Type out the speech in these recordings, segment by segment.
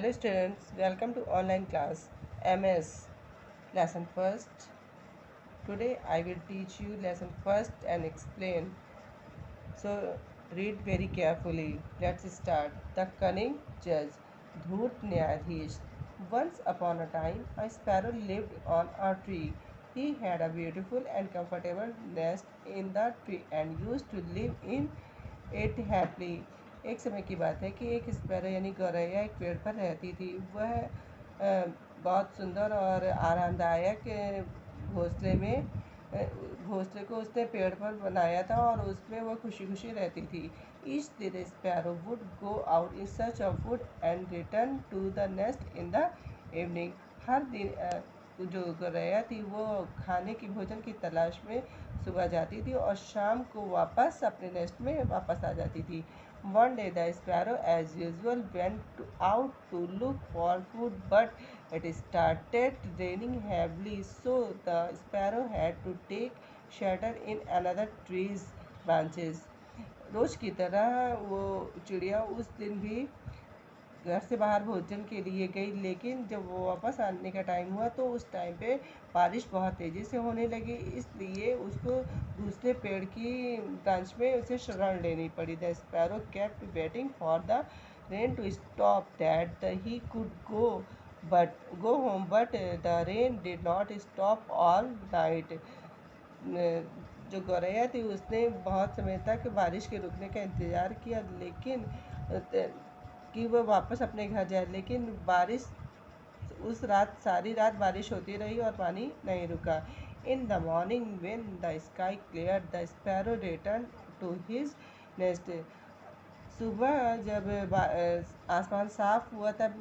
Hello students, welcome to online class MS lesson first. Today I will teach you lesson first and explain. So read very carefully. Let's start. The cunning judge, Dhut Nyadhish. Once upon a time, a sparrow lived on a tree. He had a beautiful and comfortable nest in the tree and used to live in it happily. एक समय की बात है कि एक sparrow यानी गौरैया एक पेड़ पर रहती थी। वह बहुत सुंदर और आरामदायक घोंसले में घोंसले को उसने पेड़ पर बनाया था और उसमें वह खुशी खुशी रहती थी। Each day the sparrow would go out in search of food and return to the nest in the evening. हर दिन जो गौरैया थी वो खाने की भोजन की तलाश में सुबह जाती थी और शाम को वापस अपने नेस्ट में वापस आ जाती थी। One day the sparrow as usual went out to look for food, but it started raining heavily, so the sparrow had to take shelter in another tree's branches. रोज की तरह वो चिड़िया उस दिन भी घर से बाहर भोजन के लिए गई, लेकिन जब वो वापस आने का टाइम हुआ तो उस टाइम पे बारिश बहुत तेज़ी से होने लगी, इसलिए उसको दूसरे पेड़ की ब्रांच में उसे शरण लेनी पड़ी। The sparrow kept waiting for the rain to stop that he could go home, but the rain did not stop all night. जो गौरैया थी उसने बहुत समय तक बारिश के रुकने का इंतज़ार किया, लेकिन कि वह वापस अपने घर जाए, लेकिन बारिश उस रात सारी रात बारिश होती रही और पानी नहीं रुका। In the morning when the sky clear the sparrow return to his nest. सुबह जब आसमान साफ हुआ तब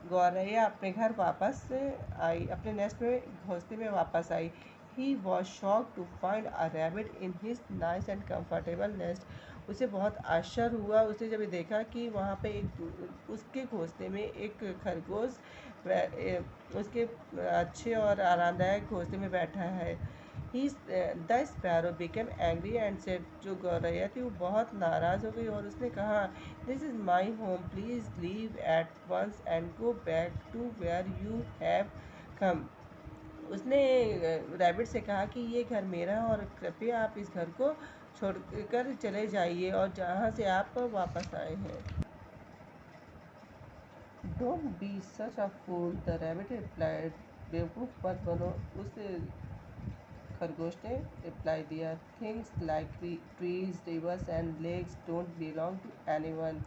गौरैया अपने घर वापस आई, अपने नेस्ट में घोंसले में वापस आई। He was shock to find a rabbit in his nice and comfortable nest. उसे बहुत आश्चर्य हुआ उसने जब देखा कि वहाँ पे उसके घोंसले में एक खरगोश उसके अच्छे और आरामदायक घोंसले में बैठा है। The sparrow became angry and said. जो गौरैया थी वो बहुत नाराज़ हो गई और उसने कहा, this is my home, please leave at once and go back to where you have come. उसने रैबिट से कहा कि ये घर मेरा है और कृपया आप इस घर को छोड़कर चले जाइए और जहाँ से आप वापस आए हैं। Don't be such a fool, the rabbit replied. बेवकूफ़ मत बनो, उस खरगोश ने रिप्लाई दिया। Things like trees, rivers and lakes don't belong to anyone.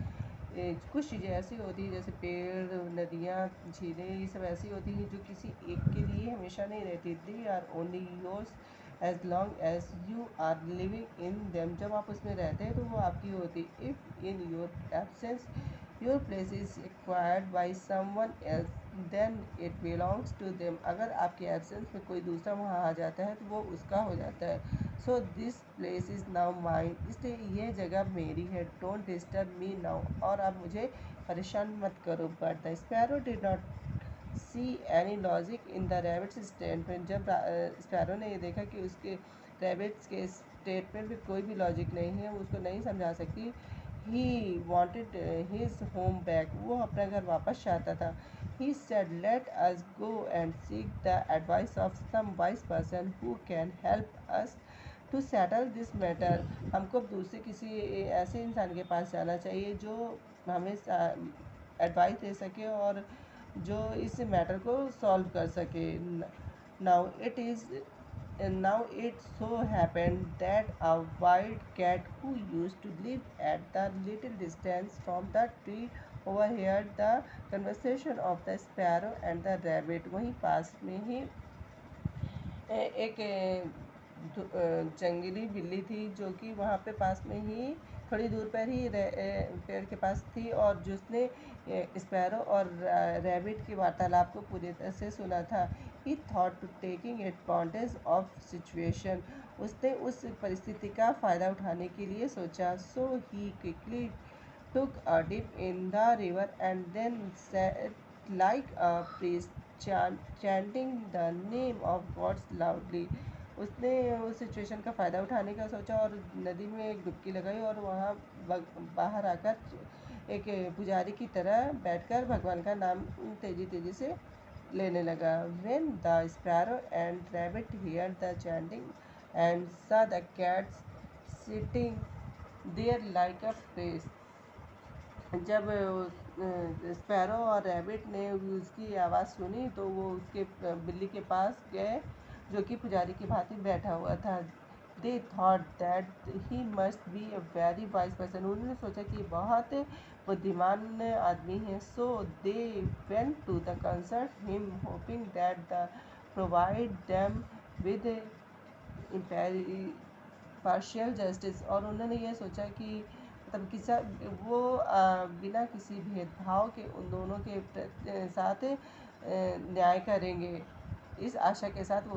कुछ चीज़ें ऐसी होती हैं जैसे पेड़, नदियाँ, झीलें, ये सब ऐसी होती हैं जो किसी एक के लिए हमेशा नहीं रहती। They are only yours as long as you are living in them. जब आप उसमें रहते हैं तो वो आपकी होती। If in your absence your place is acquired by someone else then it belongs to them. अगर आपके एब्सेंस में कोई दूसरा वहाँ आ जाता है तो वो उसका हो जाता है। So this place is now mine, इसलिए ये जगह मेरी है। डोंट डिस्टर्ब मी नाउ, और अब मुझे परेशान मत करो। But the sparrow did not see any logic in the rabbits statement. जब स्पैरो ने ये देखा कि उसके रैबिट्स के स्टेटमेंट में कोई भी लॉजिक नहीं है, उसको नहीं समझा सकती। He wanted his home back, वो अपना घर वापस चाहता था। He said, let us go and seek the advice of some wise person who can help us to settle this matter. हमको दूसरे किसी ऐसे इंसान के पास जाना चाहिए जो हमें एडवाइस दे सके और जो इस मैटर को सॉल्व कर सके। Now it is Now it so happened that a wild cat who used to live at the little distance from the tree overheard the conversation of the sparrow and the rabbit. वहीं पास में ही एक जंगली बिल्ली थी जो कि वहाँ पे पास में ही थोड़ी दूर पर ही पेड़ के पास थी और जिसने स्पैरो और रैबिट की वार्तालाप को पूरी तरह से सुना था। He thought to taking advantage of situation, उसने उस परिस्थिति का फ़ायदा उठाने के लिए सोचा। So he quickly took a dip in the river and then sat like a priest chanting the name of gods loudly. उसने उस सिचुएशन का फ़ायदा उठाने का सोचा और नदी में एक डुबकी लगाई और वहाँ बाहर आकर एक पुजारी की तरह बैठकर भगवान का नाम तेजी तेजी से लेने लगा। When the sparrow and rabbit heard the chanting and saw the cats sitting there like a priest, जब स्पैरो और रैबिट ने उसकी आवाज़ सुनी तो वो उसके बिल्ली के पास गए जो कि पुजारी की भांति बैठा हुआ था। They thought that he must be a very wise person, उन्होंने सोचा कि बहुत बुद्धिमान आदमी है। So they went to the concert him hoping that the provide them with partial justice, और उन्होंने ये सोचा कि मतलब किसा वो बिना किसी भेदभाव के उन दोनों के साथ न्याय करेंगे। इस आशा के साथ वो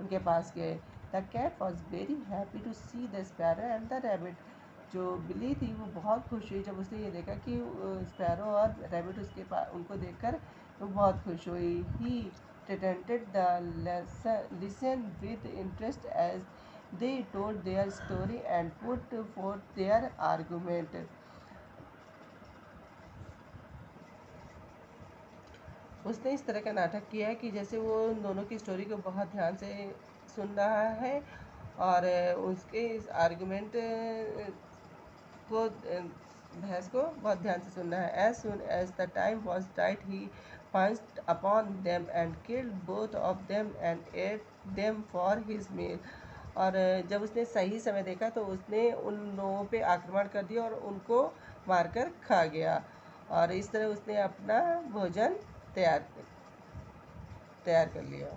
उनके पास गए। The cat was very happy to see the sparrow and the rabbit, जो बिल्ली थी वो बहुत खुश हुई जब उसने ये देखा कि स्पैरो और रैबिट उसके पास उनको देखकर वो बहुत खुश हुई। ही pretended the listen with interest as they told their story and put forth their argument. उसने इस तरह का नाटक किया है कि जैसे वो उन दोनों की स्टोरी को बहुत ध्यान से सुन रहा है और उसके इस आर्गुमेंट को बहस को बहुत ध्यान से सुनना है। As soon as the time was right, he pounced upon them and killed both of them and ate them for his meal. और जब उसने सही समय देखा तो उसने उन लोगों पे आक्रमण कर दिया और उनको मारकर खा गया, और इस तरह उसने अपना भोजन तैयार कर लिया।